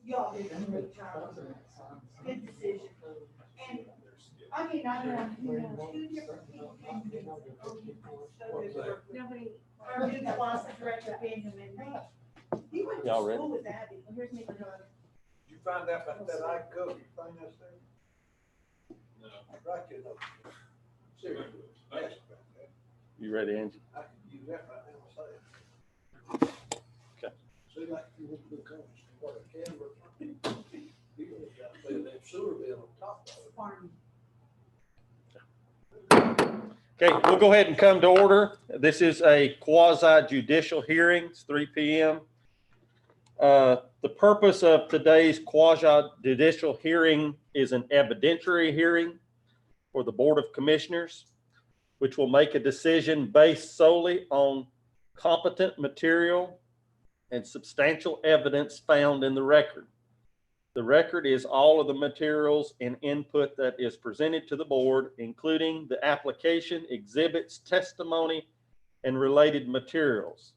Y'all did a great job. Good decision. And I mean, I know, two different people came to me. Nobody, our new closet director, Benjamin, he went to school with Abby. Here's me. Did you find out about that I cook thing that's there? No. Right, you know. Seriously, ask about that. You ready, Angie? I can use that right now, say it. Okay. See, like you went to the country, what a camera. You got to pay that sewer bill on top of it. Farm. Okay, we'll go ahead and come to order. This is a quasi-judicial hearing. It's 3 p.m. The purpose of today's quasi-judicial hearing is an evidentiary hearing for the Board of Commissioners, which will make a decision based solely on competent material and substantial evidence found in the record. The record is all of the materials and input that is presented to the board, including the application, exhibits, testimony, and related materials.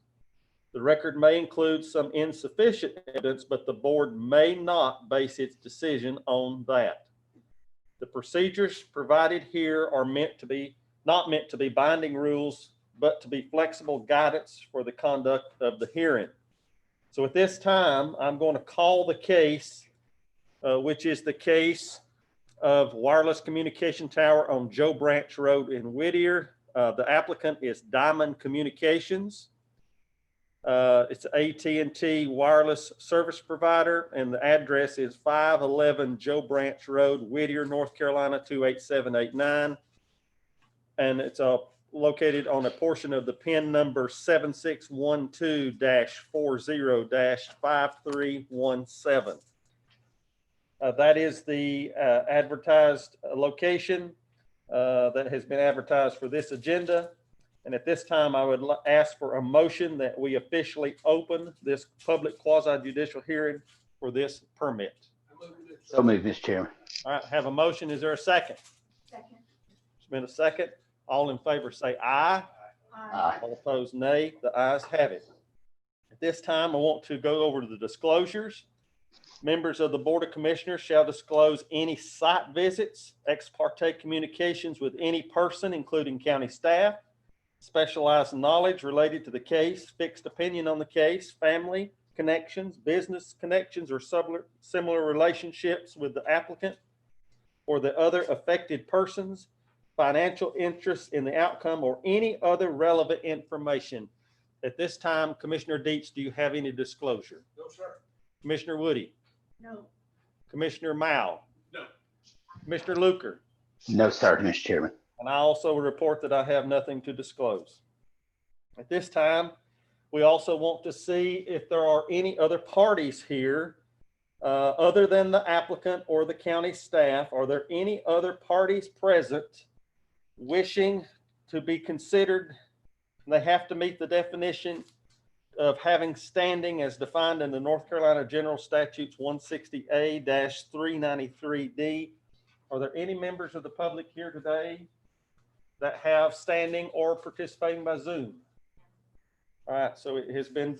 The record may include some insufficient evidence, but the board may not base its decision on that. The procedures provided here are not meant to be binding rules, but to be flexible guidance for the conduct of the hearing. So at this time, I'm going to call the case, which is the case of wireless communication tower on Joe Branch Road in Whittier. The applicant is Diamond Communications. It's AT&T wireless service provider, and the address is 511 Joe Branch Road, Whittier, North Carolina, 28789. And it's located on a portion of the PIN number 7612-40-5317. That is the advertised location that has been advertised for this agenda. And at this time, I would ask for a motion that we officially open this public quasi-judicial hearing for this permit. So moved, Mr. Chairman. All right, have a motion. Is there a second? Second. It's been a second. All in favor say aye. Aye. All opposed, nay. The ayes have it. At this time, I want to go over to the disclosures. Members of the Board of Commissioners shall disclose any site visits, ex parte communications with any person, including county staff, specialized knowledge related to the case, fixed opinion on the case, family connections, business connections, or similar relationships with the applicant or the other affected persons, financial interests in the outcome, or any other relevant information. At this time, Commissioner Dietz, do you have any disclosure? No, sir. Commissioner Woody? No. Commissioner Mao? No. Commissioner Luker? No, sir, Mr. Chairman. And I also report that I have nothing to disclose. At this time, we also want to see if there are any other parties here other than the applicant or the county staff. Are there any other parties present wishing to be considered? They have to meet the definition of having standing as defined in the North Carolina General Statutes 160A-393D. Are there any members of the public here today that have standing or participating by Zoom? All right, so it has been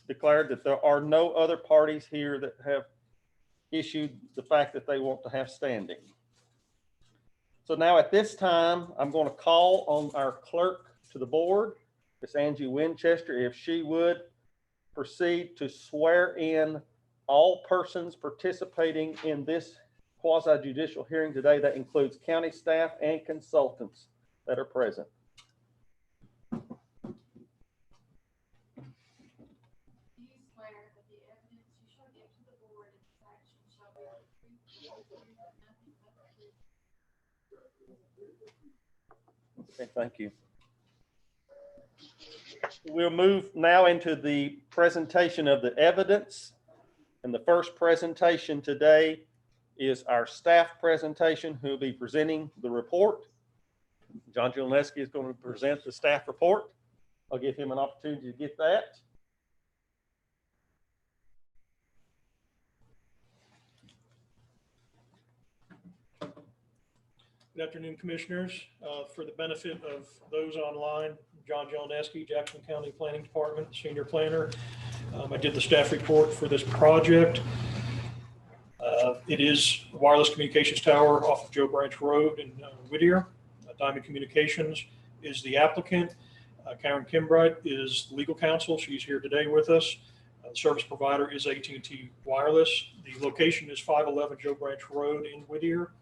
declared that there are no other parties here that have issued the fact that they want to have standing. So now at this time, I'm going to call on our clerk to the board, Miss Angie Winchester, if she would proceed to swear in all persons participating in this quasi-judicial hearing today. That includes county staff and consultants that are present. Do you swear that the evidence you shall give to the board in this action shall be the truth, the whole truth, and nothing but the truth? Okay, thank you. We'll move now into the presentation of the evidence. And the first presentation today is our staff presentation, who will be presenting the report. John Jeleski is going to present the staff report. I'll give him an opportunity to get that. Good afternoon, Commissioners. For the benefit of those online, John Jeleski, Jackson County Planning Department, Senior Planner. I did the staff report for this project. It is a wireless communications tower off of Joe Branch Road in Whittier. Diamond Communications is the applicant. Karen Kimbright is legal counsel. She's here today with us. The service provider is AT&T Wireless. The location is 511 Joe Branch Road in Whittier.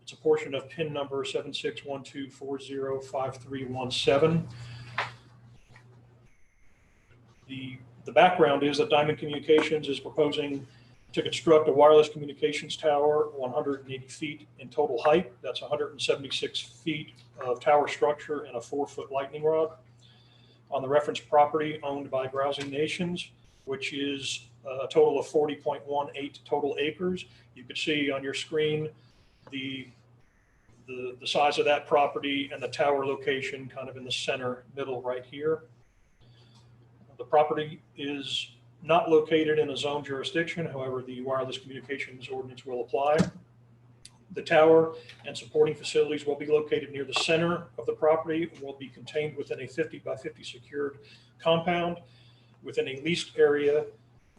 It's a portion of PIN number 7612405317. The background is that Diamond Communications is proposing to construct a wireless communications tower 180 feet in total height. That's 176 feet of tower structure and a 4-foot lightning rod on the reference property owned by Grousing Nations, which is a total of 40.18 total acres. You can see on your screen the size of that property and the tower location kind of in the center middle right here. The property is not located in a zone jurisdiction. However, the wireless communications ordinance will apply. The tower and supporting facilities will be located near the center of the property and will be contained within a 50 by 50 secured compound within a leased area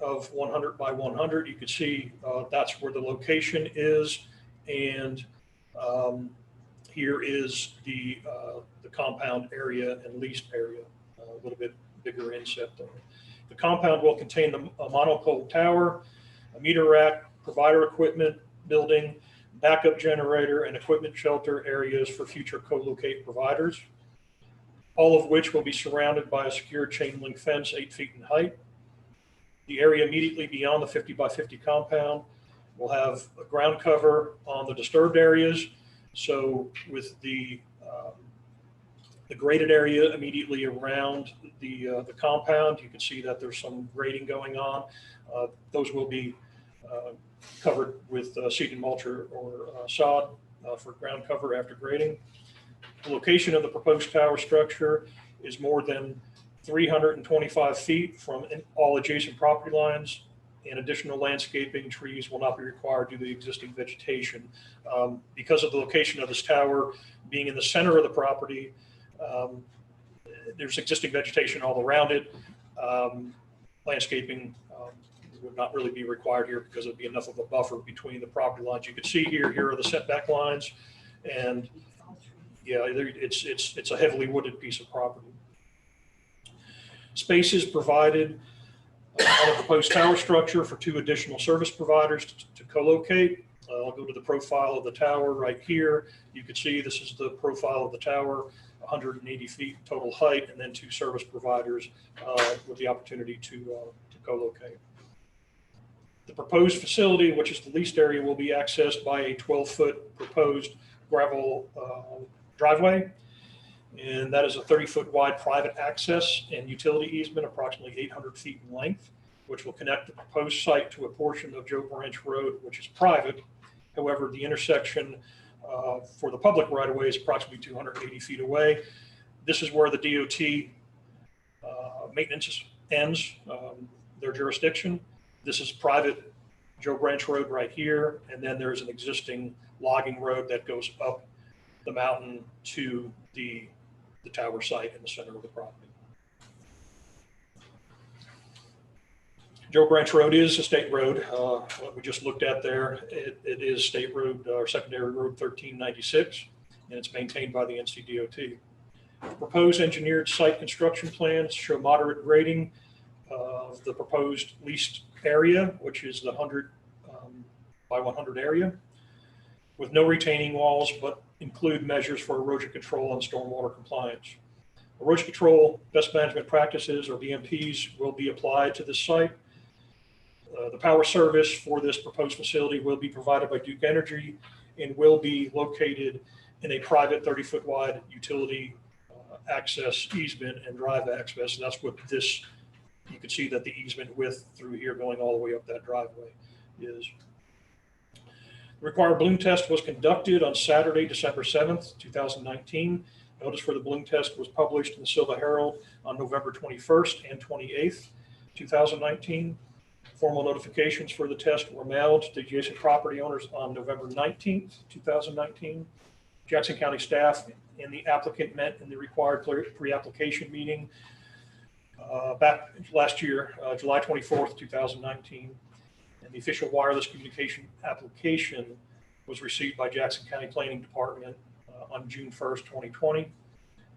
of 100 by 100. You can see that's where the location is. And here is the compound area and leased area, a little bit bigger inset there. The compound will contain a monopole tower, a meter rack, provider equipment, building, backup generator, and equipment shelter areas for future co-locate providers, all of which will be surrounded by a secure chain link fence 8 feet in height. The area immediately beyond the 50 by 50 compound will have a ground cover on the disturbed areas. So with the graded area immediately around the compound, you can see that there's some grading going on. Those will be covered with seed and mulch or sod for ground cover after grading. The location of the proposed tower structure is more than 325 feet from all adjacent property lines, and additional landscaping trees will not be required due to the existing vegetation. Because of the location of this tower being in the center of the property, there's existing vegetation all around it. Landscaping would not really be required here because it'd be enough of a buffer between the property lines. You can see here are the setback lines, and yeah, it's a heavily wooded piece of property. Space is provided on a proposed tower structure for 2 additional service providers to co-locate. I'll go to the profile of the tower right here. You can see this is the profile of the tower, 180 feet total height, and then 2 service providers with the opportunity to co-locate. The proposed facility, which is the leased area, will be accessed by a 12-foot proposed gravel driveway. And that is a 30-foot wide private access and utility easement, approximately 800 feet in length, which will connect the proposed site to a portion of Joe Branch Road, which is private. However, the intersection for the public right-of-way is approximately 280 feet away. This is where the DOT maintenance ends their jurisdiction. This is private Joe Branch Road right here, and then there's an existing logging road that goes up the mountain to the tower site in the center of the property. Joe Branch Road is a state road. What we just looked at there, it is state road or secondary road 1396, and it's maintained by the NCDOT. Proposed engineered site construction plans show moderate grading of the proposed leased area, which is the 100 by 100 area, with no retaining walls, but include measures for erosion control and stormwater compliance. Erosion control best management practices, or BMPs, will be applied to this site. The power service for this proposed facility will be provided by Duke Energy and will be located in a private 30-foot wide utility access easement and drive access. And that's what this, you can see that the easement width through here going all the way up that driveway is. The required balloon test was conducted on Saturday, December 7th, 2019. Notice for the balloon test was published in the Silver Herald on November 21st and 28th, 2019. Formal notifications for the test were mailed to adjacent property owners on November 19th, 2019. Jackson County staff and the applicant met in the required pre-application meeting back last year, July 24th, 2019. And the official wireless communication application was received by Jackson County Planning Department on June 1st, 2020.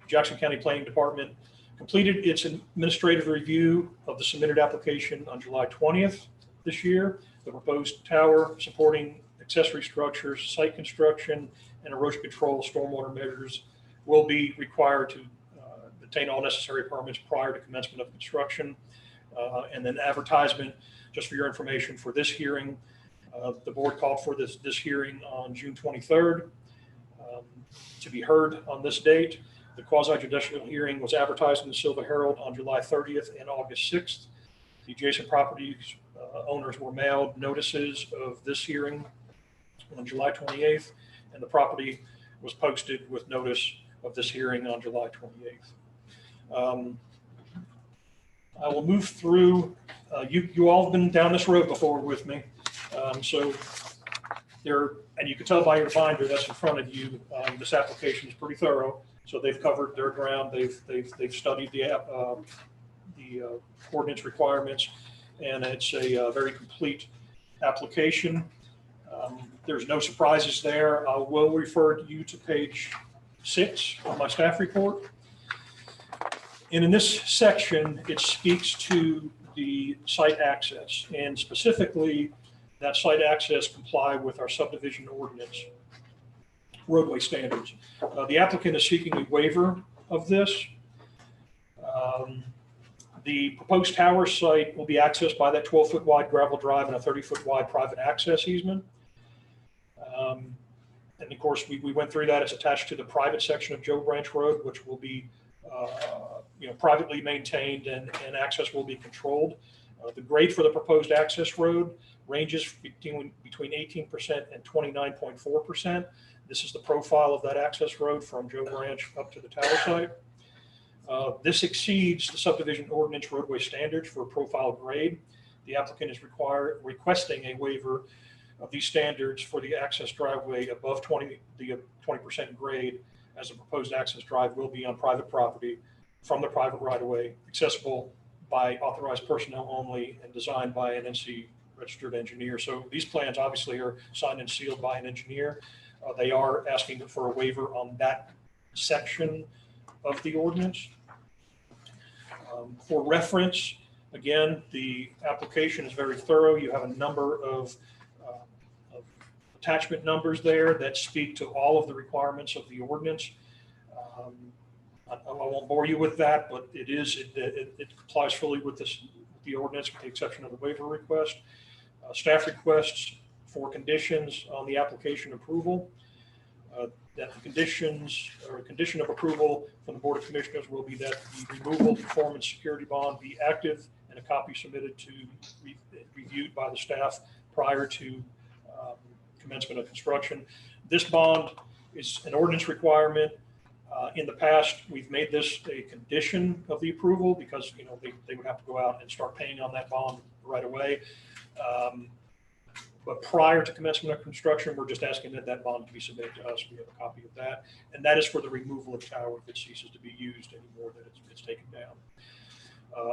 Jackson County Planning Department completed its administrative review of the submitted application on July 20th this year. The proposed tower supporting accessory structures, site construction, and erosion control stormwater measures will be required to obtain all necessary permits prior to commencement of construction. And then advertisement, just for your information, for this hearing, the board called for this hearing on June 23rd to be heard on this date. The quasi-judicial hearing was advertised in the Silver Herald on July 30th and August 6th. The adjacent properties owners were mailed notices of this hearing on July 28th, and the property was posted with notice of this hearing on July 28th. I will move through, you all have been down this road before with me. So there, and you can tell by your binder that's in front of you, this application is pretty thorough. So they've covered their ground. They've studied the ordinance requirements, and it's a very complete application. There's no surprises there. I will refer you to page 6 of my staff report. And in this section, it speaks to the site access, and specifically that site access comply with our subdivision ordinance roadway standards. The applicant is seeking a waiver of this. The proposed tower site will be accessed by that 12-foot wide gravel drive and a 30-foot wide private access easement. And of course, we went through that. It's attached to the private section of Joe Branch Road, which will be privately maintained, and access will be controlled. The grade for the proposed access road ranges between 18% and 29.4%. This is the profile of that access road from Joe Branch up to the tower site. This exceeds the subdivision ordinance roadway standards for profile grade. The applicant is requesting a waiver of these standards for the access driveway above 20% grade, as the proposed access drive will be on private property from the private right-of-way, accessible by authorized personnel only, and designed by an NC registered engineer. So these plans obviously are signed and sealed by an engineer. They are asking for a waiver on that section of the ordinance. For reference, again, the application is very thorough. You have a number of attachment numbers there that speak to all of the requirements of the ordinance. I won't bore you with that, but it complies fully with the ordinance, with the exception of the waiver request. Staff requests for conditions on the application approval. That the conditions, or a condition of approval from the Board of Commissioners, will be that the removal, performance, security bond be active, and a copy submitted to reviewed by the staff prior to commencement of construction. This bond is an ordinance requirement. In the past, we've made this a condition of the approval because they would have to go out and start paying on that bond right away. But prior to commencement of construction, we're just asking that bond to be submitted to us. We have a copy of that. And that is for the removal of tower if it ceases to be used anymore, that it's taken down.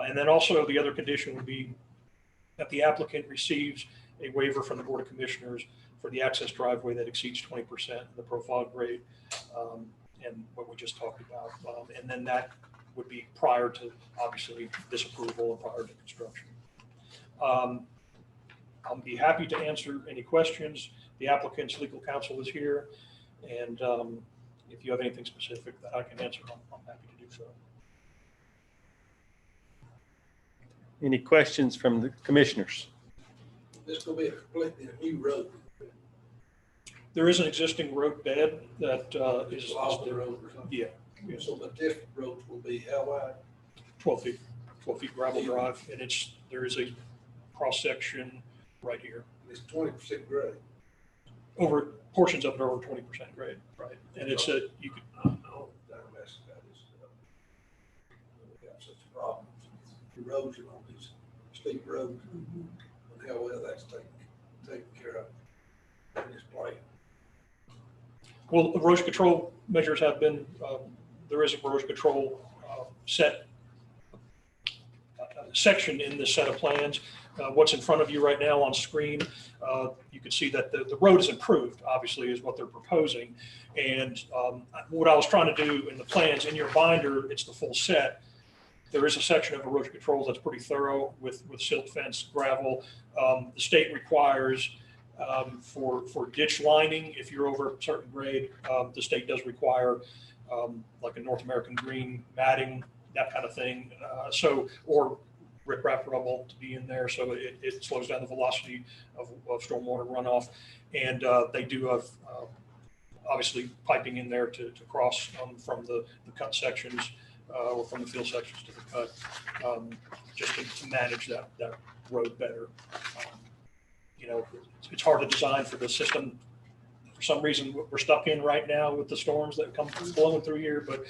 And then also the other condition would be that the applicant receives a waiver from the Board of Commissioners for the access driveway that exceeds 20% of the profile grade, and what we just talked about. And then that would be prior to, obviously, this approval and prior to construction. I'll be happy to answer any questions. The applicant's legal counsel is here, and if you have anything specific that I can answer, I'm happy to do so. Any questions from the commissioners? This is gonna be a completely new road. There is an existing road bed that is Off the road or something. Yeah. So the different roads will be how wide? 12 feet gravel drive, and there is a cross section right here. It's 20% grade. Over portions of it are over 20% grade, right? And it's you could. I know that mess got this. We got such a problem. Erosion on these steep roads. And how well that's taken care of in this plan. Well, erosion control measures have been, there is a erosion control section in this set of plans. What's in front of you right now on screen, you can see that the road is improved, obviously, is what they're proposing. And what I was trying to do in the plans, in your binder, it's the full set. There is a section of erosion controls that's pretty thorough with silt fence, gravel. The state requires for ditch lining, if you're over a certain grade, the state does require like a North American green matting, that kind of thing. Or riprap rubble to be in there, so it slows down the velocity of stormwater runoff. And they do have obviously piping in there to cross from the cut sections or from the field sections to the cut, just to manage that road better. You know, it's hard to design for the system. For some reason, we're stuck in right now with the storms that come blowing through here, but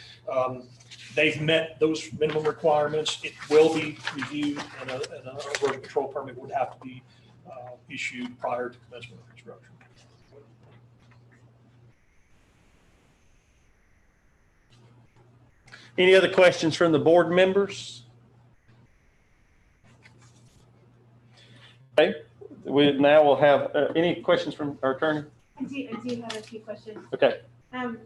they've met those minimum requirements. It will be reviewed, and an erosion control permit would have to be issued prior to commencement of construction. Any other questions from the board members? Okay, we now will have any questions from our attorney? I do have a few questions. Okay. Mr.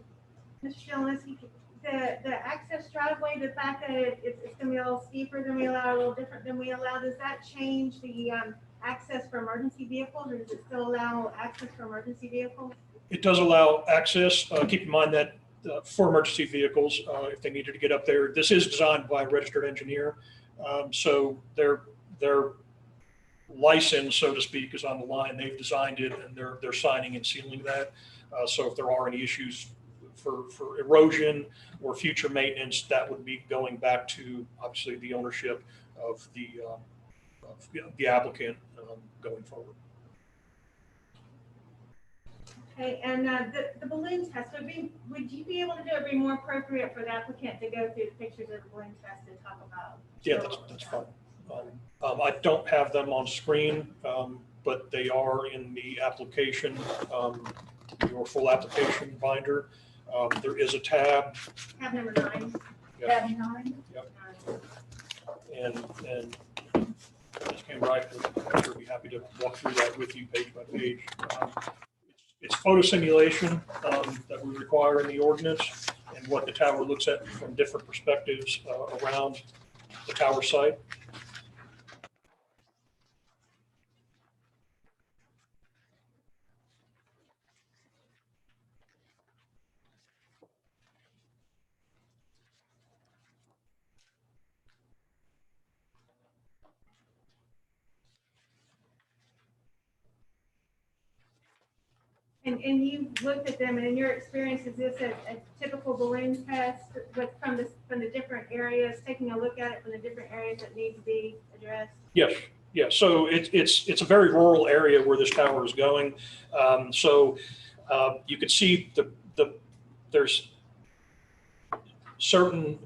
Jelinski, the access driveway, the fact that it's going to be a little steeper than we allow, a little different than we allow, does that change the access for emergency vehicles, or does it still allow access for emergency vehicles? It does allow access. Keep in mind that for emergency vehicles, if they needed to get up there, this is designed by a registered engineer. So their license, so to speak, is on the line. They've designed it, and they're signing and sealing that. So if there are any issues for erosion or future maintenance, that would be going back to obviously the ownership of the applicant going forward. Okay, and the balloon test, would you be able to do it, be more appropriate for the applicant to go through the pictures of the balloon test and talk about? Yeah, that's fine. I don't have them on screen, but they are in the application, your full application binder. There is a tab. Tab number 9. Yep. Tab 9. Yep. And this came right. I'm sure be happy to walk through that with you page by page. It's photo simulation that we require in the ordinance, and what the tower looks at from different perspectives around the tower site. And you've looked at them, and in your experience, is this a typical balloon test from the different areas, taking a look at it from the different areas that need to be addressed? Yes. Yeah. So it's a very rural area where this tower is going. You can see there's certain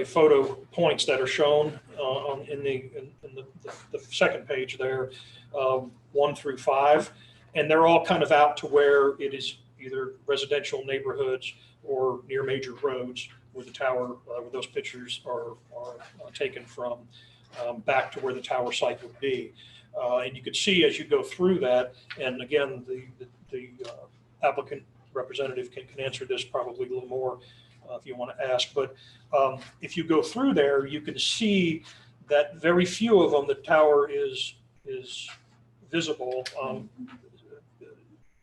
photo points that are shown in the second page there, 1 through 5. And they're all kind of out to where it is either residential neighborhoods or near major roads where the tower, where those pictures are taken from. back to where the tower site would be. And you could see as you go through that, and again, the applicant representative can answer this probably a little more if you want to ask. But if you go through there, you can see that very few of them, the tower is visible.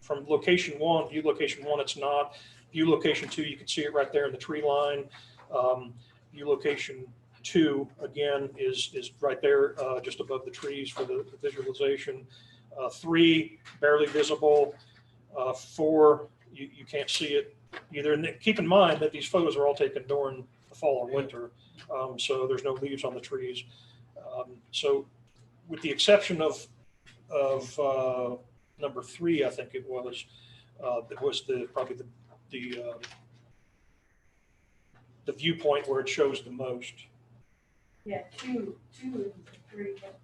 From location one, view location one, it's not. View location two, you can see it right there in the tree line. View location two, again, is right there just above the trees for the visualization. Three, barely visible. Four, you can't see it either. And keep in mind that these photos are all taken during the fall or winter, so there's no leaves on the trees. So with the exception of number three, I think it was, that was probably the viewpoint where it shows the most. Yeah, two and three. But,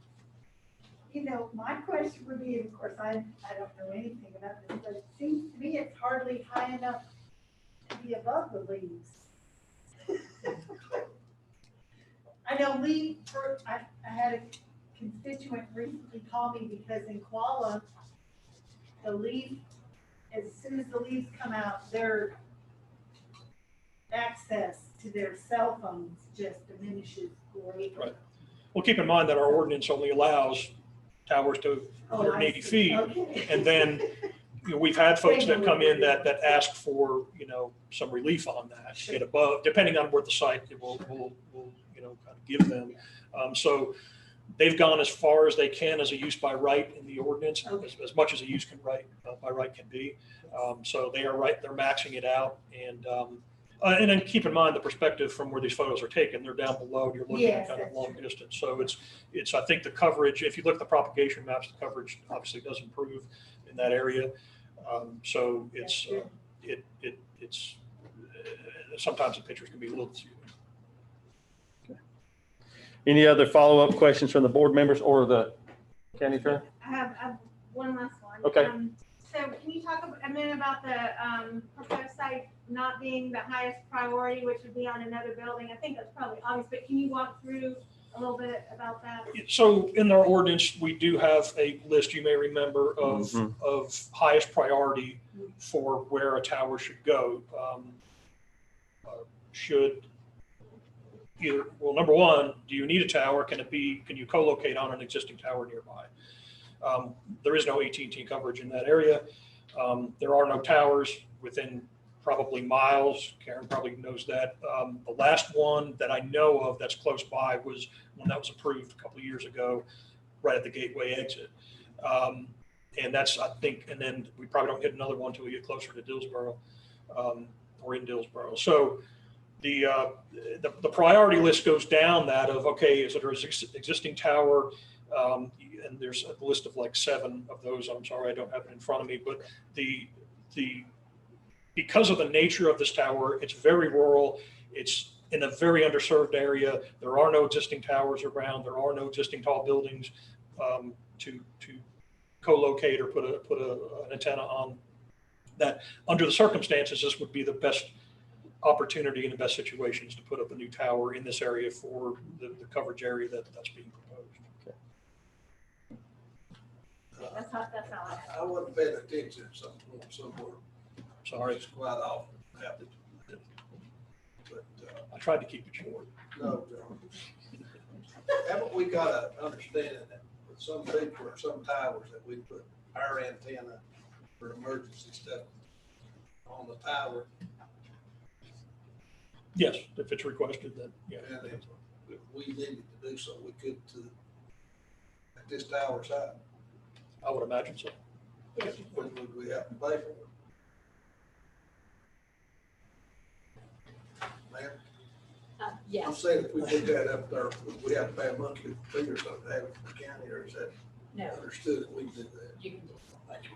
you know, my question would be, of course, I don't know anything about this, but it seems to me it's hardly high enough to be above the leaves. I know I had a constituent recently call me because in Kuala, as soon as the leaves come out, their access to their cell phones just diminishes greatly. Right. Well, keep in mind that our ordinance only allows towers to Oh, 180 I see. feet. Okay. And then, you know, we've had folks that come in that ask for, you know, some relief on that, get above, depending on where the site will you know, kind of give them. So they've gone as far as they can as a use by right in the ordinance, as much as a use by right can be. So they are right, they're maxing it out. And then keep in mind the perspective from where these photos are taken, they're down below, you're looking at kind of long distance. So it's, I think the coverage, if you look at the propagation maps, the coverage obviously does improve in that area. So it's, it's sometimes the pictures can be a little deceiving. Any other follow-up questions from the board members or the county attorney? I have one last one. Okay. So can you talk a minute about the proposed site not being the highest priority, which would be on another building? I think that's probably obvious, but can you walk through a little bit about that? So in our ordinance, we do have a list, you may remember, of highest priority for where a tower should go. Well, number one, do you need a tower? Can you co-locate on an existing tower nearby? There is no AT&T coverage in that area. There are no towers within probably miles. Karen probably knows that. The last one that I know of that's close by was one that was approved a couple of years ago, right at the gateway exit. And that's, I think, and then we probably don't get another one until we get closer to Dillsboro, or in Dillsboro. So the priority list goes down that of, okay, is there an existing tower? And there's a list of like 7 of those. I'm sorry, I don't have it in front of me, but because of the nature of this tower, it's very rural. It's in a very underserved area. There are no existing towers around. There are no existing tall buildings to co-locate or put an antenna on. That under the circumstances, this would be the best opportunity and the best situations to put up a new tower in this area for the coverage area that's being proposed. That's all I have. I wasn't paying attention at some point somewhere. Sorry, It's quite often happened. But, I tried to keep it short. no, John. Haven't we got an understanding that with some people or some towers that we put our antenna for emergency stuff on the tower? Yes, if it's requested, then yeah. And if we needed to do so, we could at this tower site. I would imagine so. Would we have to pay for it? Ma'am? I'm Yes, saying if we put that up there, would we have to pay a monthly fee or something to have it for the county, or is that no, understood that we can do that? you can do Thank you.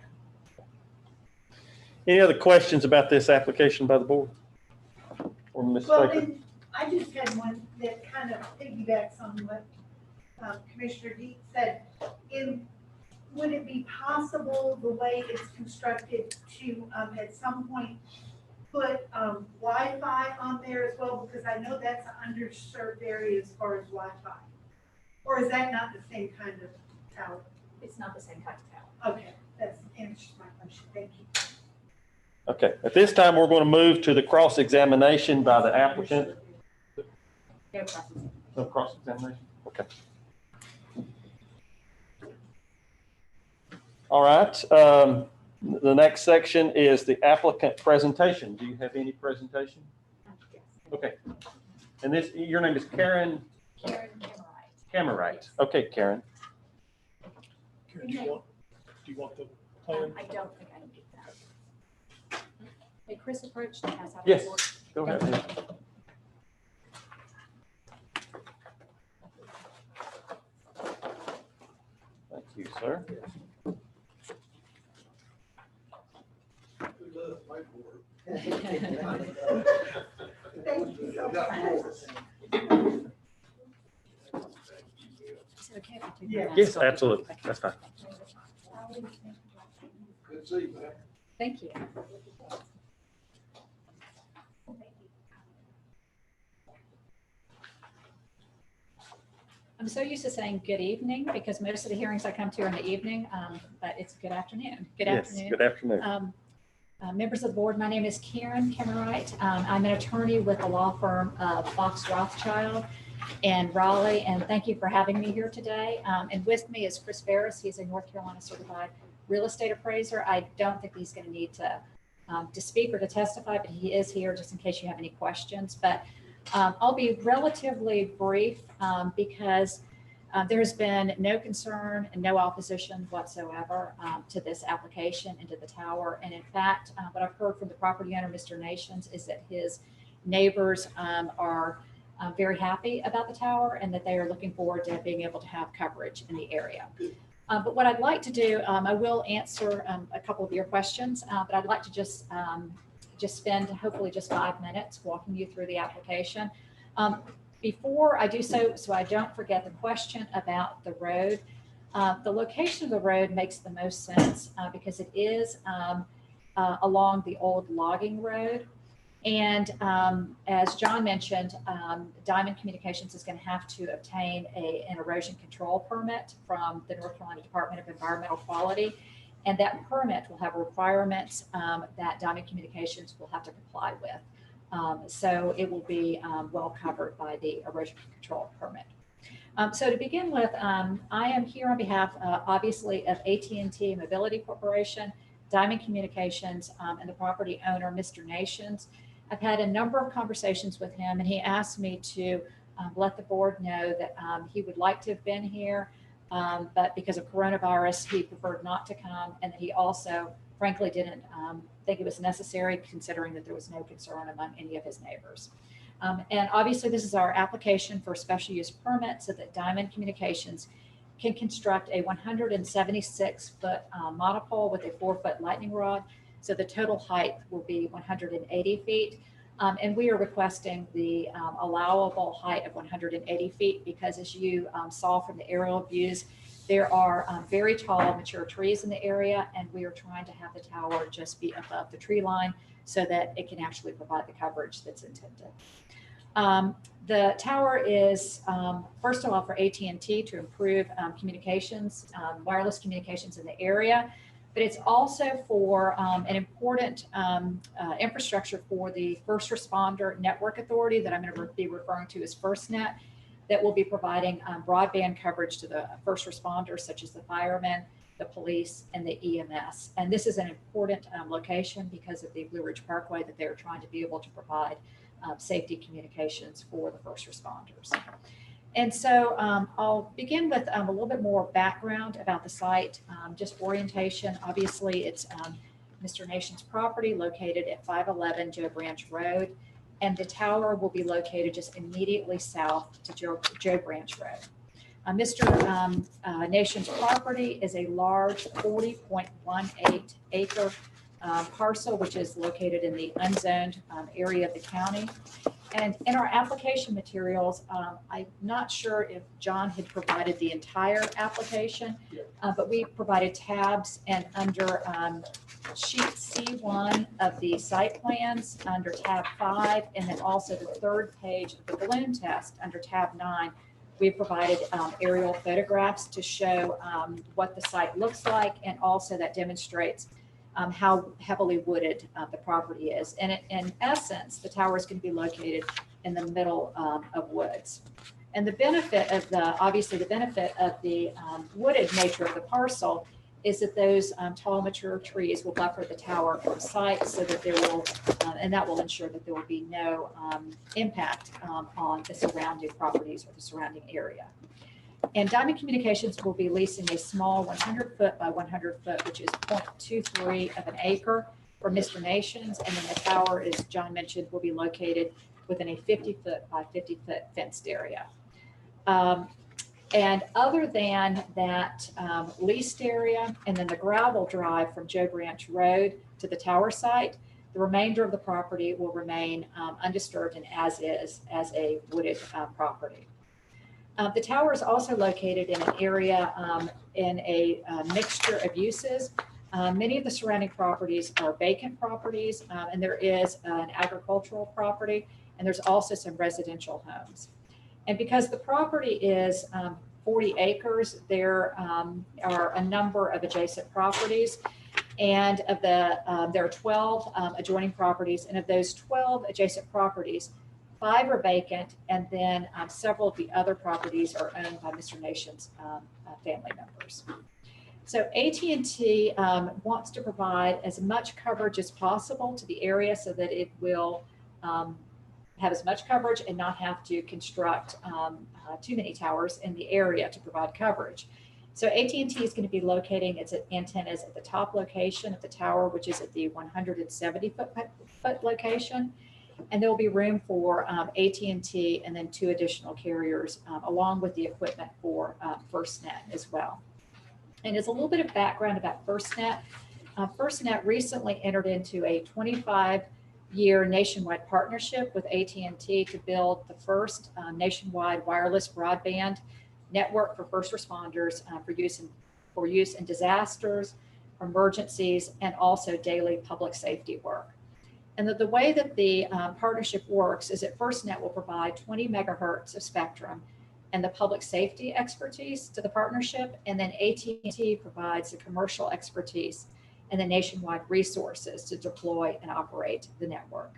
Any other questions about this application by the board? Or Ms. Well, Baker? then, I just had one that kind of piggybacks on what Commissioner Deep said. Would it be possible, the way it's constructed, to at some point put Wi-Fi on there as well? Because I know that's an underserved area as far as Wi-Fi. Or is that not the same kind of tower? It's not the same type of tower. Okay, that's answers my question. Thank you. Okay, at this time, we're going to move to the cross-examination by the applicant. No processing. No cross-examination? Okay. All right, the next section is the applicant presentation. Do you have any presentation? Yes. Okay. And this, your name is Karen Karen Camerite. Camerite. Okay, Karen. Karen, do you want the plan? I don't think I need that. Hey, Chris approached and has. Yes, go ahead. Thank you, sir. Who does paperwork? Thank you so much. Is it okay if I take Yeah. my mask Yes, off? absolutely. That's fine. Good to see you, man. Thank you. I'm so used to saying good evening because most of the hearings I come to are in the evening, but it's good afternoon. Good Yes, afternoon. good afternoon. Members of the board, my name is Karen Camerite. I'm an attorney with the law firm of Fox Rothschild in Raleigh, and thank you for having me here today. And with me is Chris Ferris. He's a North Carolina certified real estate appraiser. I don't think he's going to need to speak or to testify, but he is here just in case you have any questions. But I'll be relatively brief because there's been no concern and no opposition whatsoever to this application and to the tower. And in fact, what I've heard from the property owner, Mr. Nations, is that his neighbors are very happy about the tower and that they are looking forward to being able to have coverage in the area. But what I'd like to do, I will answer a couple of your questions, but I'd like to just spend hopefully just 5 minutes walking you through the application. Before I do so I don't forget the question about the road. The location of the road makes the most sense because it is along the old logging road. And as John mentioned, Diamond Communications is going to have to obtain an erosion control permit from the North Carolina Department of Environmental Quality. And that permit will have requirements that Diamond Communications will have to comply with. So it will be well covered by the erosion control permit. So to begin with, I am here on behalf, obviously, of AT&T Mobility Corporation, Diamond Communications, and the property owner, Mr. Nations. I've had a number of conversations with him, and he asked me to let the board know that he would like to have been here, but because of coronavirus, he preferred not to come, and that he also, frankly, didn't think it was necessary, considering that there was no concern among any of his neighbors. And obviously, this is our application for a special use permit so that Diamond Communications can construct a 176-foot monopole with a 4-foot lightning rod. So the total height will be 180 feet. And we are requesting the allowable height of 180 feet because, as you saw from the aerial views, there are very tall mature trees in the area, and we are trying to have the tower just be above the tree line so that it can actually provide the coverage that's intended. The tower is, first of all, for AT&T to improve communications, wireless communications in the area, but it's also for an important infrastructure for the First Responder Network Authority that I'm going to be referring to as FirstNet, that will be providing broadband coverage to the first responders, such as the firemen, the police, and the EMS. And this is an important location because of the Blue Ridge Parkway that they're trying to be able to provide safety communications for the first responders. And so I'll begin with a little bit more background about the site, just orientation. Obviously, it's Mr. Nation's property located at 511 Joe Branch Road, and the tower will be located just immediately south to Joe Branch Road. Mr. Nation's property is a large 40.18 acre parcel, which is located in the unzoned area of the county. And in our application materials, I'm not sure if John had provided the entire application, but we provided tabs, and under sheet C1 of the site plans, under tab 5, and then also the third page of the balloon test under tab 9, We provided aerial photographs to show what the site looks like, and also that demonstrates how heavily wooded the property is. And in essence, the tower is going to be located in the middle of woods. And the benefit of obviously the benefit of the wooded nature of the parcel is that those tall mature trees will buffer the tower from sight, so that there will, and that will ensure that there will be no impact on the surrounding properties or the surrounding area. And Diamond Communications will be leasing a small 100-foot by 100-foot, which is 0.23 of an acre, for Mr. Nations. And then the tower, as John mentioned, will be located within a 50-foot by 50-foot fenced area. And other than that leased area and then the gravel drive from Joe Branch Road to the tower site, the remainder of the property will remain undisturbed and as is, as a wooded property. The tower is also located in an area in a mixture of uses. Many of the surrounding properties are vacant properties, and there is an agricultural property, and there's also some residential homes. And because the property is 40 acres, there are a number of adjacent properties. And of there are 12 adjoining properties. And of those 12 adjacent properties, 5 are vacant. And then several of the other properties are owned by Mr. Nation's family members. So AT&T wants to provide as much coverage as possible to the area so that it will have as much coverage and not have to construct too many towers in the area to provide coverage. So AT&T is going to be locating its antennas at the top location of the tower, which is at the 170-foot location. And there will be room for AT&T and then 2 additional carriers, along with the equipment for FirstNet as well. And as a little bit of background about FirstNet, FirstNet recently entered into a 25-year nationwide partnership with AT&T to build the first nationwide wireless broadband network for first responders for use in disasters, emergencies, and also daily public safety work. And the way that the partnership works is that FirstNet will provide 20 megahertz of spectrum and the public safety expertise to the partnership, and then AT&T provides the commercial expertise and the nationwide resources to deploy and operate the network.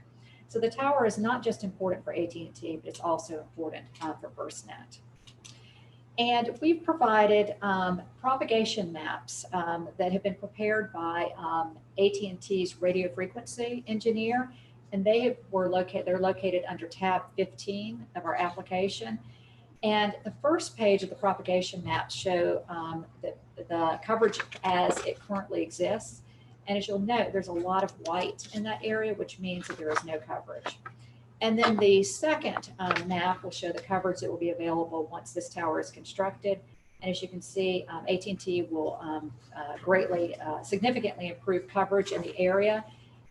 So the tower is not just important for AT&T, but it's also important for FirstNet. And we've provided propagation maps that have been prepared by AT&T's radio frequency engineer, and they're located under tab 15 of our application. And the first page of the propagation maps show the coverage as it currently exists. And as you'll note, there's a lot of white in that area, which means that there is no coverage. And then the second map will show the coverage that will be available once this tower is constructed. And as you can see, AT&T will significantly improve coverage in the area.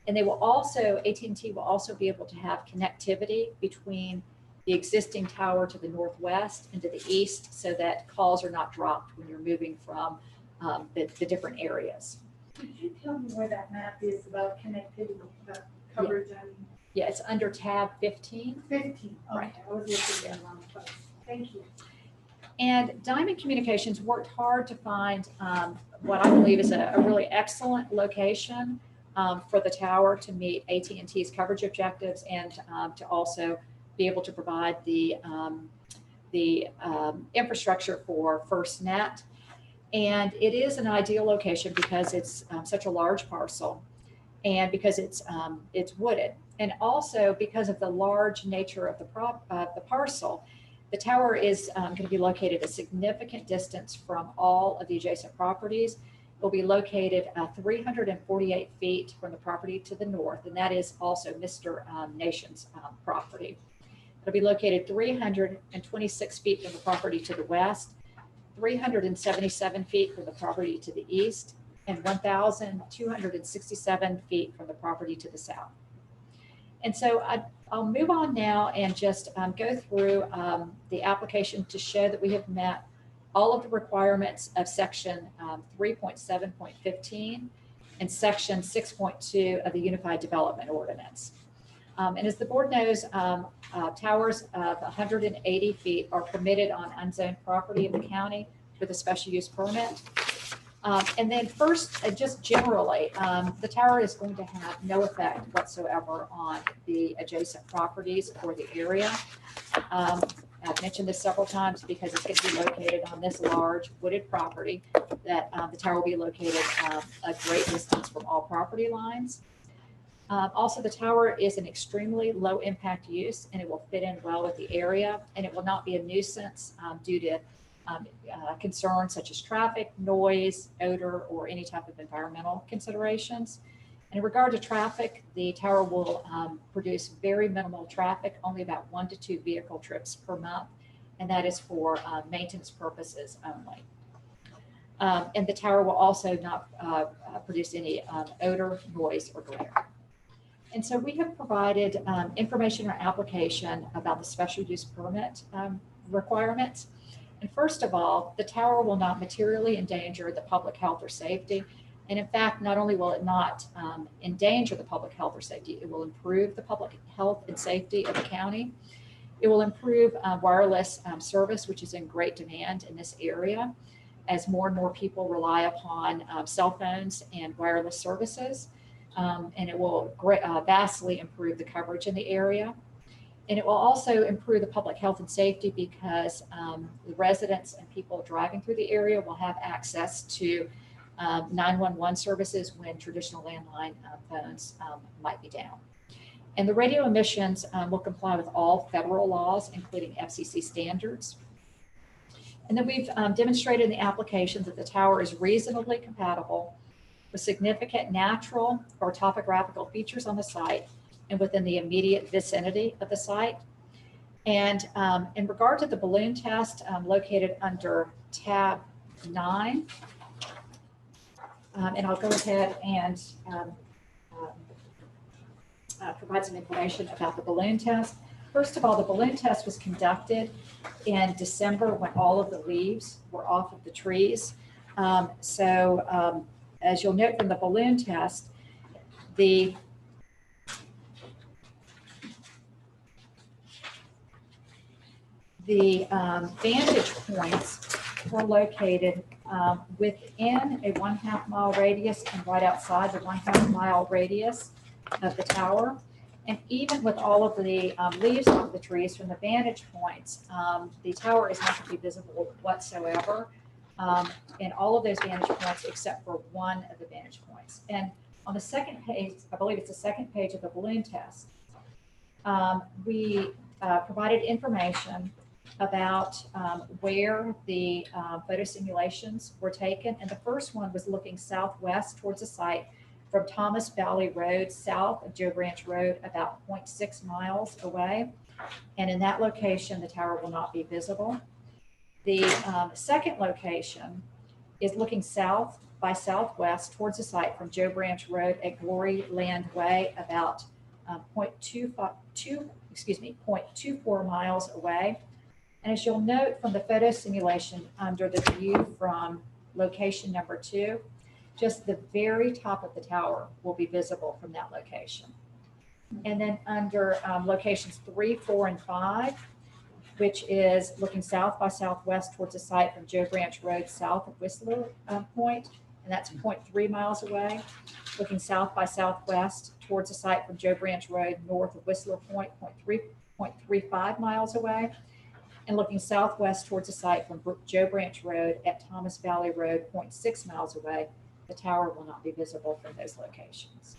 And AT&T will also be able to have connectivity between the existing tower to the northwest and to the east, so that calls are not dropped when you're moving from the different areas. Could you tell me where that map is about connectivity, about coverage? Yeah, it's under tab 15. 15, okay. Right. I was looking at the wrong place. Thank you. And Diamond Communications worked hard to find what I believe is a really excellent location for the tower to meet AT&T's coverage objectives, and to also be able to provide the infrastructure for FirstNet. And it is an ideal location because it's such a large parcel, and because it's wooded, and also because of the large nature of the parcel. The tower is going to be located a significant distance from all of the adjacent properties. It will be located 348 feet from the property to the north, and that is also Mr. Nation's property. It'll be located 326 feet from the property to the west, 377 feet from the property to the east, and 1,267 feet from the property to the south. And so I'll move on now and just go through the application to show that we have met all of the requirements of section 3.7.15 and section 6.2 of the Unified Development Ordinance. And as the board knows, towers of 180 feet are permitted on unzoned property in the county with a special use permit. And then first, just generally, the tower is going to have no effect whatsoever on the adjacent properties or the area. I've mentioned this several times because it's going to be located on this large wooded property that the tower will be located a great distance from all property lines. Also, the tower is an extremely low impact use and it will fit in well with the area, and it will not be a nuisance due to concerns such as traffic, noise, odor, or any type of environmental considerations. And in regard to traffic, the tower will produce very minimal traffic, only about 1 to 2 vehicle trips per month, and that is for maintenance purposes only. And the tower will also not produce any odor, noise, or glare. And so we have provided information in our application about the special use permit requirements. And first of all, the tower will not materially endanger the public health or safety. And in fact, not only will it not endanger the public health or safety, it will improve the public health and safety of the county. It will improve wireless service, which is in great demand in this area, as more and more people rely upon cell phones and wireless services. And it will vastly improve the coverage in the area. And it will also improve the public health and safety because the residents and people driving through the area will have access to 911 services when traditional landline phones might be down. And the radio emissions will comply with all federal laws, including FCC standards. And then we've demonstrated in the application that the tower is reasonably compatible with significant natural or topographical features on the site and within the immediate vicinity of the site. And in regard to the balloon test located under tab 9, and I'll go ahead and provide some information about the balloon test. First of all, the balloon test was conducted in December when all of the leaves were off of the trees. As you'll note from the balloon test, the vantage points were located within a 1/2 mile radius and right outside the 1/2 mile radius of the tower. And even with all of the leaves off the trees from the vantage points, the tower is not going to be visible whatsoever in all of those vantage points except for one of the vantage points. And on the second page, I believe it's the second page of the balloon test, we provided information about where the photo simulations were taken. And the first one was looking southwest towards the site from Thomas Valley Road, south of Joe Branch Road, about 0.6 miles away. And in that location, the tower will not be visible. The second location is looking south by southwest towards the site from Joe Branch Road at Glory Land Way, about 0.24 miles away. And as you'll note from the photo simulation under the view from location number 2, just the very top of the tower will be visible from that location. And then under locations 3, 4, and 5, which is looking south by southwest towards the site from Joe Branch Road, south of Whistler Point, and that's 0.3 miles away. Looking south by southwest towards the site from Joe Branch Road, north of Whistler Point, 0.35 miles away. And looking southwest towards the site from Joe Branch Road at Thomas Valley Road, 0.6 miles away. The tower will not be visible from those locations.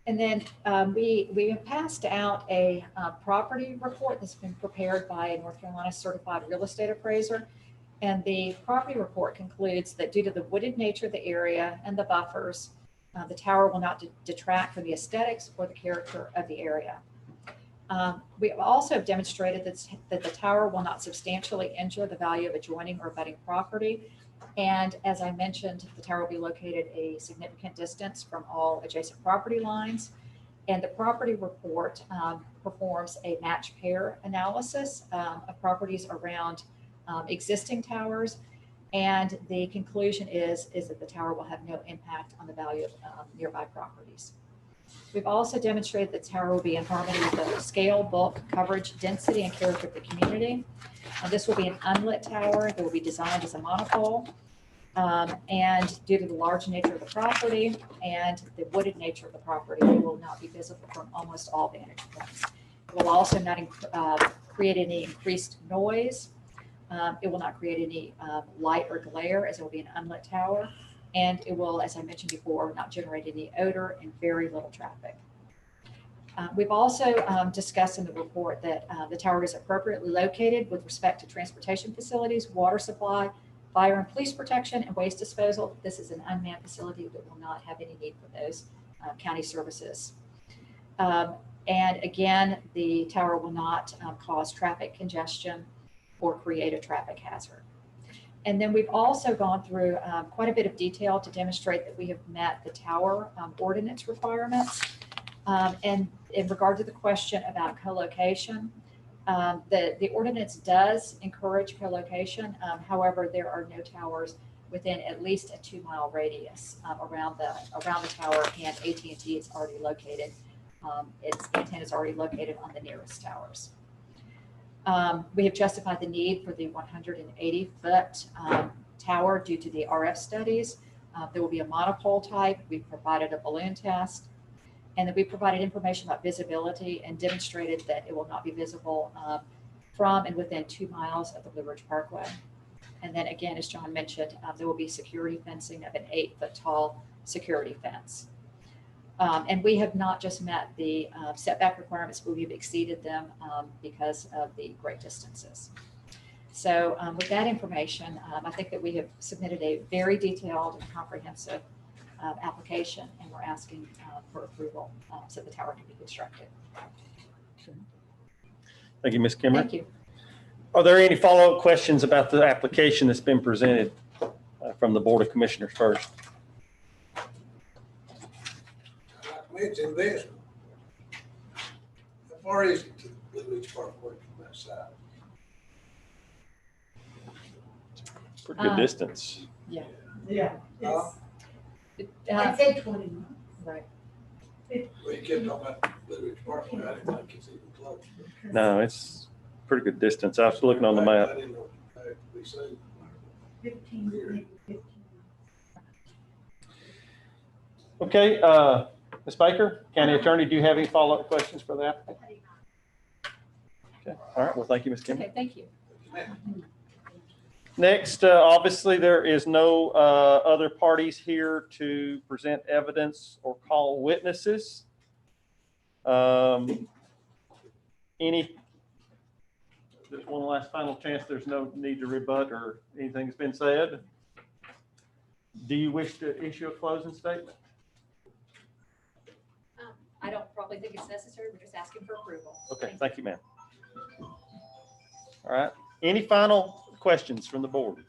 And then we have passed out a property report that's been prepared by a North Carolina certified real estate appraiser. And the property report concludes that due to the wooded nature of the area and the buffers, the tower will not detract from the aesthetics or the character of the area. We have also demonstrated that the tower will not substantially injure the value of adjoining or abutting property. And as I mentioned, the tower will be located a significant distance from all adjacent property lines. And the property report performs a match pair analysis of properties around existing towers And the conclusion is that the tower will have no impact on the value of nearby properties. We've also demonstrated that the tower will be in harmony with the scale, bulk, coverage, density, and character of the community. This will be an unlit tower that will be designed as a monopole. And due to the large nature of the property and the wooded nature of the property, it will not be visible from almost all vantage points. It will also not create any increased noise. It will not create any light or glare, as it will be an unlit tower. And it will, as I mentioned before, not generate any odor and very little traffic. We've also discussed in the report that the tower is appropriately located with respect to transportation facilities, water supply, fire and police protection, and waste disposal. This is an unmanned facility that will not have any need for those county services. And again, the tower will not cause traffic congestion or create a traffic hazard. And then we've also gone through quite a bit of detail to demonstrate that we have met the tower ordinance requirements. And in regard to the question about co-location, the ordinance does encourage co-location. However, there are no towers within at least a 2-mile radius around the tower, and AT&T is already located. Its antenna is already located on the nearest towers. We have justified the need for the 180-foot tower due to the RF studies. There will be a monopole type. We've provided a balloon test, and then we provided information about visibility and demonstrated that it will not be visible from and within 2 miles of the Blue Ridge Parkway. And then again, as John mentioned, there will be security fencing of an 8-foot tall security fence. And we have not just met the setback requirements, but we've exceeded them because of the great distances. So with that information, I think that we have submitted a very detailed and comprehensive application, and we're asking for approval so the tower can be constructed. Thank you, Ms. Kimmer. Thank you. Are there any follow-up questions about the application that's been presented from the Board of Commissioners first? It's investment. How far is it to the Blue Ridge Parkway from that side? Pretty good distance. Yeah, Huh? I said 20 miles. Right. Well, you kept talking about Blue Ridge Parkway, I didn't think it's even close. No, it's pretty good distance. I was looking on the I map. didn't know it had to be seen. 15, maybe 15. Okay, Ms. Baker, County Attorney, do you have any follow-up questions for the applicant? Okay, all right, well, thank you, Ms. Kimmer. Okay, thank you. Next, obviously, there is no other parties here to present evidence or call witnesses. There's one last final chance. There's no need to rebut or anything's been said. Do you wish to issue a closing statement? I don't probably think it's necessary. We're just asking for approval. Okay, thank you, ma'am. All right, any final questions from the board?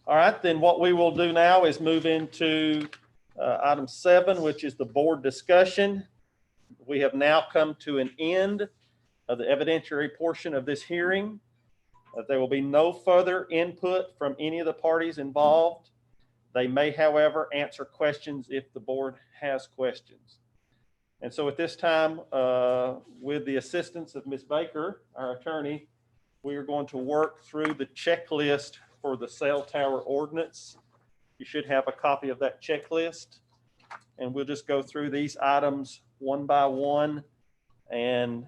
All right, then what we will do now is move into item 7, which is the board discussion. We have now come to an end of the evidentiary portion of this hearing. There will be no further input from any of the parties involved. They may, however, answer questions if the board has questions. And so at this time, with the assistance of Ms. Baker, our attorney, we are going to work through the checklist for the cell tower ordinance. You should have a copy of that checklist. And we'll just go through these items one by one and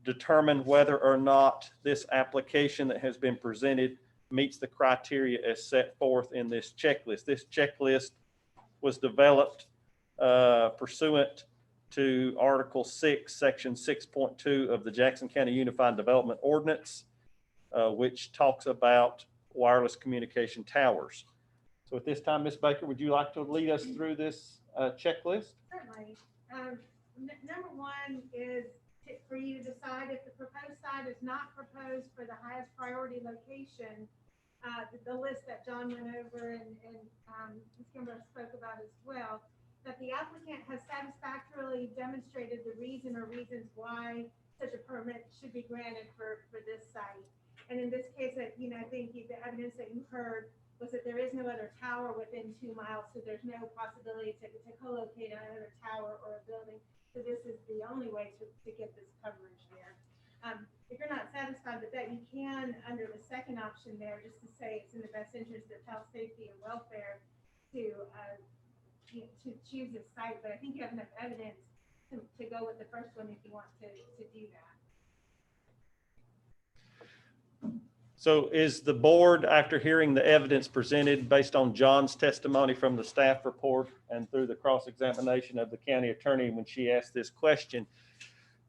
determine whether or not this application that has been presented meets the criteria as set forth in this checklist. This checklist was developed pursuant to Article 6, Section 6.2 of the Jackson County Unified Development Ordinance, which talks about wireless communication towers. So at this time, Ms. Baker, would you like to lead us through this checklist? Certainly. Number one is for you to decide if the proposed site is not proposed for the highest priority location. The list that John went over and Ms. Kimber spoke about as well, that the applicant has satisfactorily demonstrated the reason or reasons why such a permit should be granted for this site. And in this case, that, I think the evidence that you heard was that there is no other tower within 2 miles, so there's no possibility to co-locate another tower or a building. So this is the only way to get this coverage there. If you're not satisfied with that, you can, under the second option there, just to say it's in the best interest of health, safety, and welfare to choose a site, but I think you have enough evidence to go with the first one if you want to do that. So is the board, after hearing the evidence presented based on John's testimony from the staff report and through the cross-examination of the county attorney when she asked this question,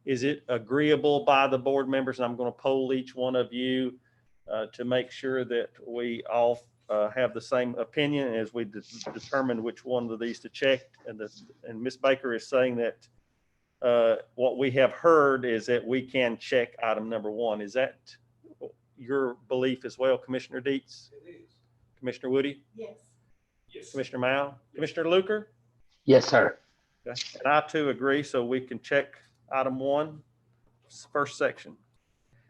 is it agreeable by the board members? And I'm going to poll each one of you to make sure that we all have the same opinion as we determine which one of these to check. And Ms. Baker is saying that what we have heard is that we can check item number 1. Is that your belief as well, Commissioner Dietz? It is. Commissioner Woody? Yes. Yes. Commissioner Mao? Commissioner Luker? Yes, sir. Okay. And I too agree, so we can check item 1, first section.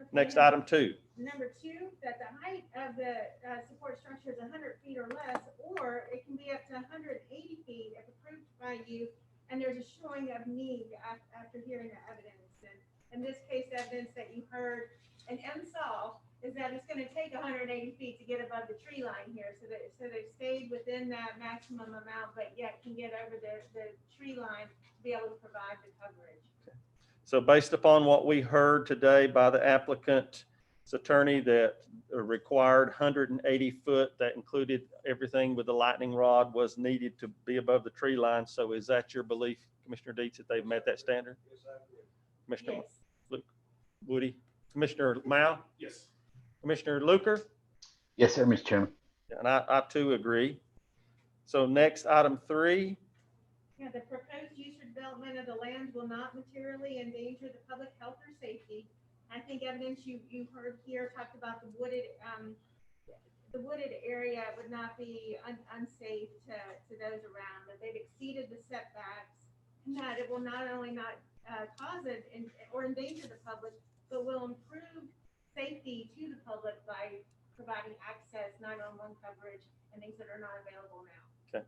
Okay, Next, item 2. Number 2, that the height of the support structure is 100 feet or less, or it can be up to 180 feet if approved by you, and there's a showing of need after hearing the evidence. And in this case, the evidence that you heard and saw is that it's going to take 180 feet to get above the tree line here. So they've stayed within that maximum amount, but yet can get over the tree line to be able to provide the coverage. So based upon what we heard today by the applicant's attorney, that required 180 foot, that included everything with the lightning rod, was needed to be above the tree line. So is that your belief, Commissioner Dietz, that they've met that standard? Yes, I agree. Commissioner Yes. Woody? Commissioner Mao? Yes. Commissioner Luker? Yes, sir, Mr. Chairman. And I too agree. So next, item 3. Yeah, the proposed use or development of the land will not materially endanger the public health or safety. I think evidence you heard here talked about the wooded area would not be unsafe to those around, that they've exceeded the setbacks, and that it will not only not cause it or endanger the public, but will improve safety to the public by providing access, 911 coverage, and things that are not available now. Okay.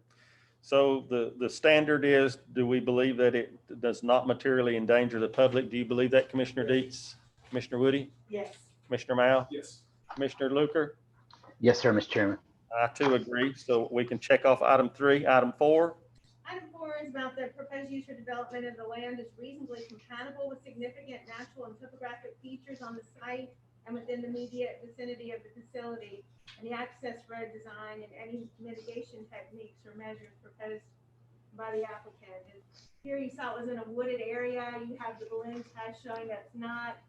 So the standard is, do we believe that it does not materially endanger the public? Do you believe that, Commissioner Dietz? Commissioner Woody? Yes. Commissioner Mao? Yes. Commissioner Luker? Yes, sir, Mr. Chairman. I too agree. So we can check off item 3. Item 4. Item 4 is about the proposed use or development of the land is reasonably compatible with significant natural and topographic features on the site and within the immediate vicinity of the facility, and the access road design and any mitigation techniques or measures proposed by the applicant. And here you saw it was in a wooded area. You have the balloon test showing that it's not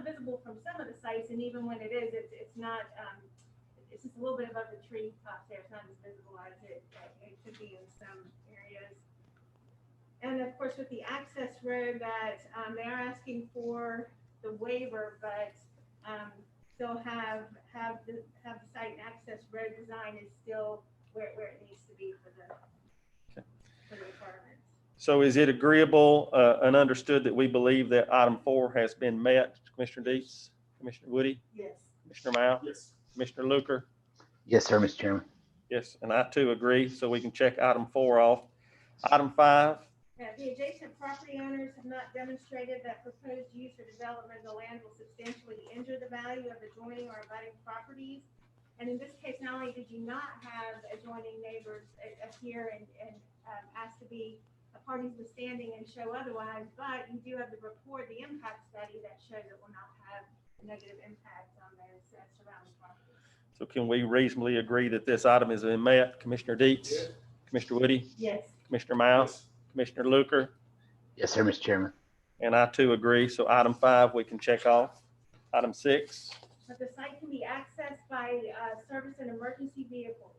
visible from some of the sites, and even when it is, it's not. It's just a little bit above the tree top there. It's not as visible as it could be in some areas. And of course, with the access road that they are asking for the waiver, but still have the site and access road design is still where it needs to be for the requirements. So is it agreeable and understood that we believe that item 4 has been met? Commissioner Dietz? Commissioner Woody? Yes. Commissioner Mao? Yes. Commissioner Luker? Yes, sir, Mr. Chairman. Yes, and I too agree. So we can check item 4 off. Item 5. The adjacent property owners have not demonstrated that proposed use or development of the land will substantially injure the value of adjoining or abutting properties. And in this case, not only did you not have adjoining neighbors appear and ask to be parties withstanding and show otherwise, but you do have the report, the impact study that shows it will not have a negative impact on those surrounding properties. So can we reasonably agree that this item has been met? Commissioner Dietz? Yes. Commissioner Woody? Yes. Commissioner Mao? Yes. Commissioner Luker? Yes, sir, Mr. Chairman. And I too agree. So item 5, we can check off. Item 6. But the site can be accessed by service and emergency vehicles.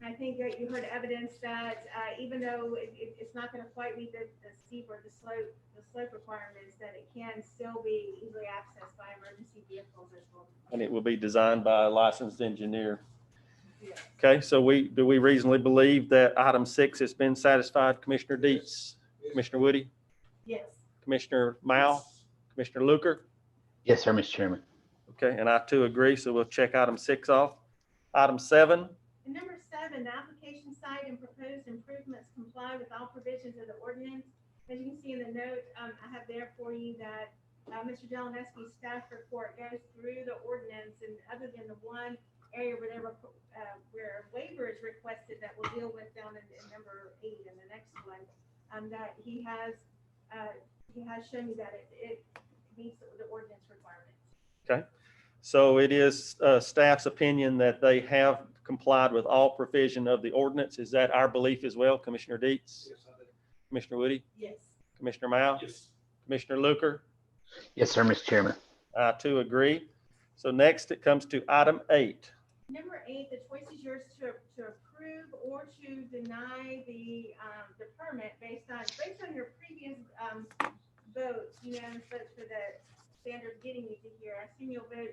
I think that you heard evidence that even though it's not going to quite meet the steep or the slope requirements, that it can still be easily accessed by emergency vehicles as well. And it will be designed by a licensed engineer. Yes. Okay, so do we reasonably believe that item 6 has been satisfied? Commissioner Dietz? Commissioner Woody? Yes. Commissioner Mao? Commissioner Luker? Yes, sir, Mr. Chairman. Okay, and I too agree, so we'll check item 6 off. Item 7, And number 7, the application site and proposed improvements comply with all provisions of the ordinance. As you can see in the note, I have there for you that Mr. Delanesky's staff report goes through the ordinance, and other than the one area where where a waiver is requested that we'll deal with down in number 8 in the next one, that he has shown you that it meets the ordinance requirements. okay? So it is staff's opinion that they have complied with all provision of the ordinance. Is that our belief as well, Commissioner Dietz? Yes, I do. Commissioner Woody? Yes. Commissioner Mao? Yes. Commissioner Luker? Yes, sir, Mr. Chairman. I too agree. So next it comes to item 8. Number 8, the choice is yours to approve or to deny the permit based on your previous votes, unanimous votes for the standard getting you to here. I assume you'll vote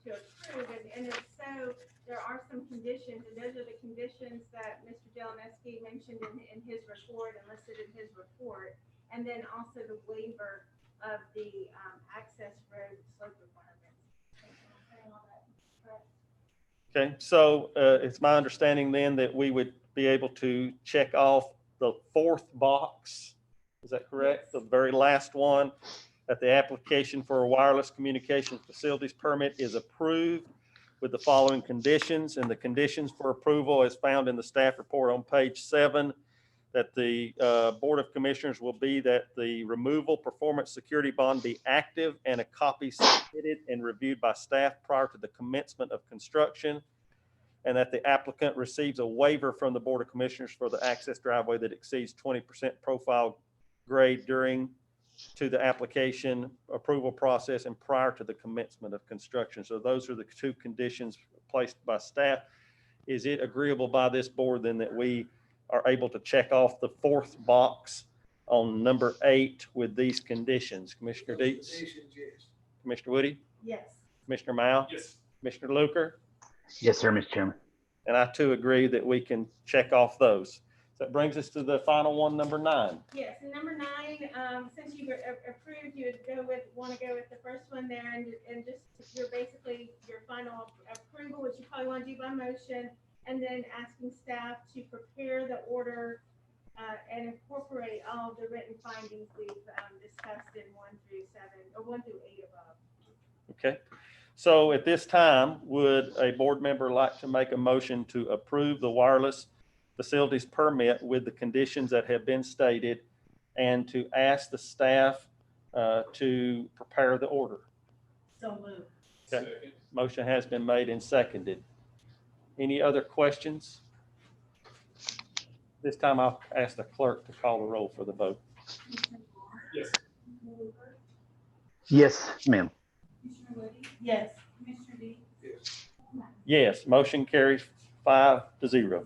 to approve, and if so, there are some conditions, and those are the conditions that Mr. Delanesky mentioned in his report and listed in his report, and then also the waiver of the access road slope requirements. Okay, so it's my understanding then that we would be able to check off the 4th box. Is that correct? The very last one, that the application for a wireless communications facilities permit is approved with the following conditions. And the conditions for approval is found in the staff report on page 7, that the Board of Commissioners will be that the removal performance security bond be active and a copy submitted and reviewed by staff prior to the commencement of construction, and that the applicant receives a waiver from the Board of Commissioners for the access driveway that exceeds 20% profile grade during to the application approval process and prior to the commencement of construction. So those are the 2 conditions placed by staff. Is it agreeable by this board then that we are able to check off the 4th box on number 8 with these conditions? Commissioner Dietz? Conditions, yes. Commissioner Woody? Yes. Commissioner Mao? Yes. Commissioner Luker? Yes, sir, Mr. Chairman. And I too agree that we can check off those. So that brings us to the final one, number 9. Yes, and number 9, since you were approved, you would want to go with the first one there, and just your final approval, which you probably want to do by motion, and then asking staff to prepare the order and incorporate all of the written findings we've discussed in 1 through 7, or 1 through 8 above. Okay. So at this time, would a board member like to make a motion to approve the wireless facilities permit with the conditions that have been stated and to ask the staff to prepare the order? So moved. Okay. Second. Motion has been made and seconded. Any other questions? This time I'll ask the clerk to call the roll for the vote. Yes. Yes, ma'am. Commissioner Woody? Yes. Commissioner Dean? Yes. Yes, motion carries 5-0.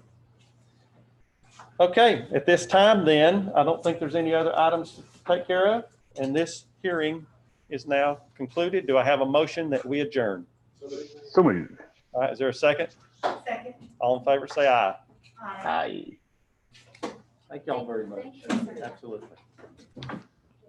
Okay, at this time then, I don't think there's any other items to take care of, and this hearing is now concluded. Do I have a motion that we adjourn? So moved. All right, is there a second? Second. All in favor, say aye. Aye. Aye. Thank y'all very much. Thank you. Absolutely.